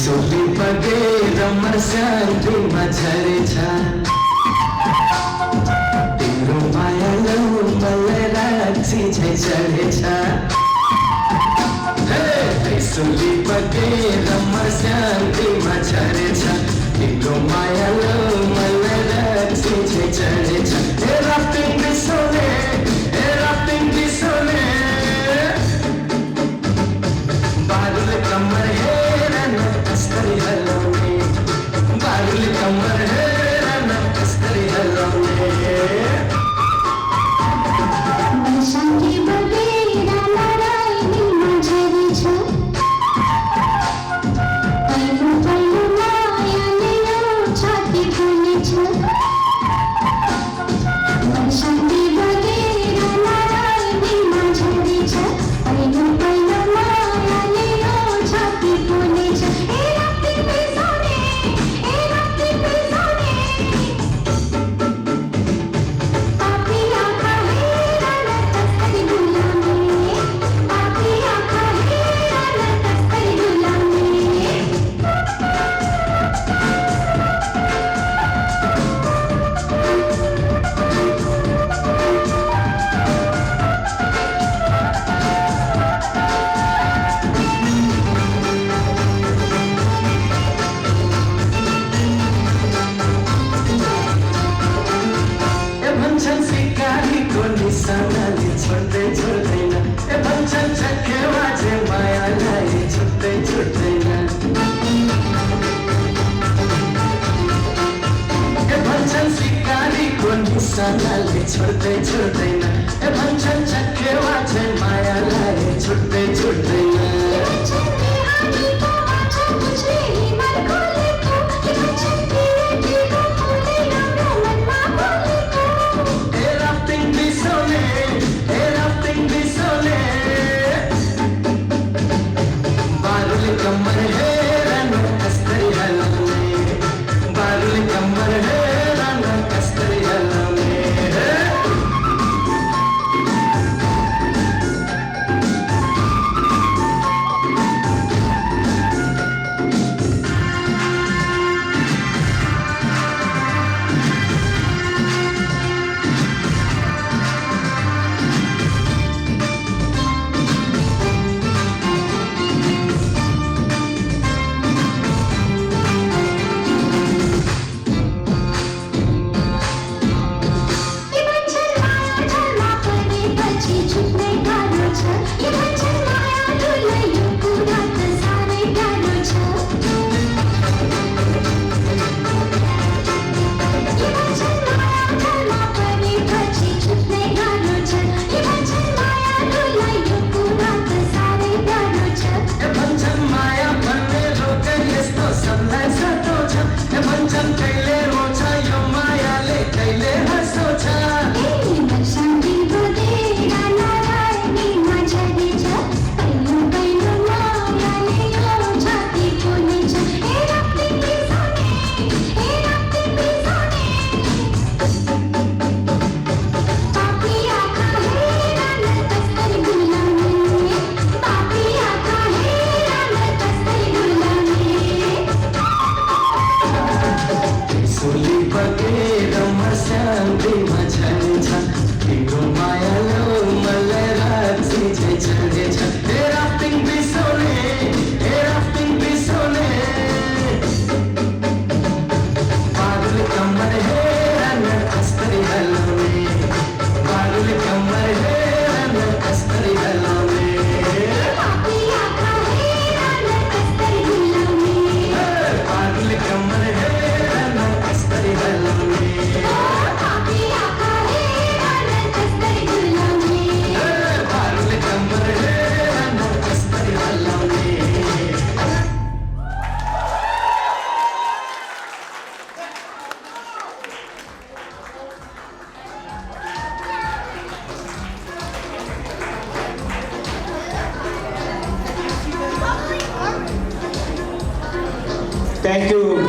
सुली बगे रमरसांति मझरे छा तिम्रो माया लौ मलाई राक्षी झै चढे छा हे सुली बगे रमरसांति मझरे छा तिम्रो माया लौ मलाई राक्षी झै चढे छा हे राफ्टिङ बिसोले बारुल कमर हेरा न कस्तरी हलौने बारुल कमर हेरा न कस्तरी हलौने बसंती बगेरा नारायणी माझरी छ पहिलो पहिलो मायाले यो छाती फुले छ बसंती बगेरा नारायणी माझरी छ पहिलो पहिलो मायाले यो छाती फुले छ ए राती पे सोने पापी आँखा हेरा न तस्करी गुलामी पापी आँखा हेरा न तस्करी गुलामी भन्छन् सिकारीको निशानाले छोड्दै छोड्दैन ए भन्छन् छक्केवा चाहिँ मायालाई छुट्दै छुट्दैन ए भन्छन् सिकारीको निशानाले छोड्दै छोड्दैन ए भन्छन् छक्केवा चाहिँ मायालाई छुट्दै छुट्दैन छन्ने आँधीको आँचा बुझ्ने हिमाल खोलेको छन्ने रेतीको फुलै राम्रो मनमा बोलेको ए राफ्टिङ बिसोले बारुल कमर हेरा न कस्तरी हलौने बारुल कमर हेरा न कस्तरी हलौने ये भन्छन् माया ढलमा परेपछि छुट्नै गाह्रो छ ये भन्छन् माया ढुलै यो कुरा त साह्रै गाह्रो छ ये भन्छन् माया ढलमा परेपछि छुट्नै गाह्रो छ ये भन्छन् माया ढुलै यो कुरा त साह्रै गाह्रो छ ए भन्छन् माया भन्ने रोग यस्तो सबलाई सताउँछ ए भन्छन् कहिले रोछ यो मायाले कहिले हँसाउँछ ए बसंती बगेरा नारायणी माझरी छ पहिलो पहिलो मायाले यो छाती फुले छ ए राती बिसोने पापी आँखा हेरा न तस्करी गुलामी पापी आँखा हेरा न तस्करी गुलामी सुली बगे रमरसांति मझरे छा तिम्रो माया लौ मलाई राक्षी झै चढे छा हे राफ्टिङ बिसोले बारुल कमर हेरा न कस्तरी हलौने बारुल कमर हेरा न कस्तरी हलौने पापी आँखा हेरा न तस्करी गुलामी बारुल कमर हेरा न कस्तरी हलौने पापी आँखा हेरा न तस्करी गुलामी बारुल कमर हेरा न कस्तरी हलौने Thank you.